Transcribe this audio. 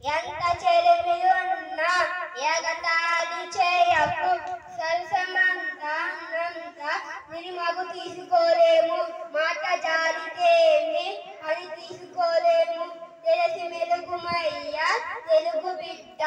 ఎంత చెలిమి ఉన్నా ఎగతాళి చేయకు, సరసమంతా అన్నంత నిరిమగు తీసుకోలేము, మాట జారితేమి అని తీసుకోలేము. తెలిసి మెలుగుమయ్య తెలుగు బిడ్డ.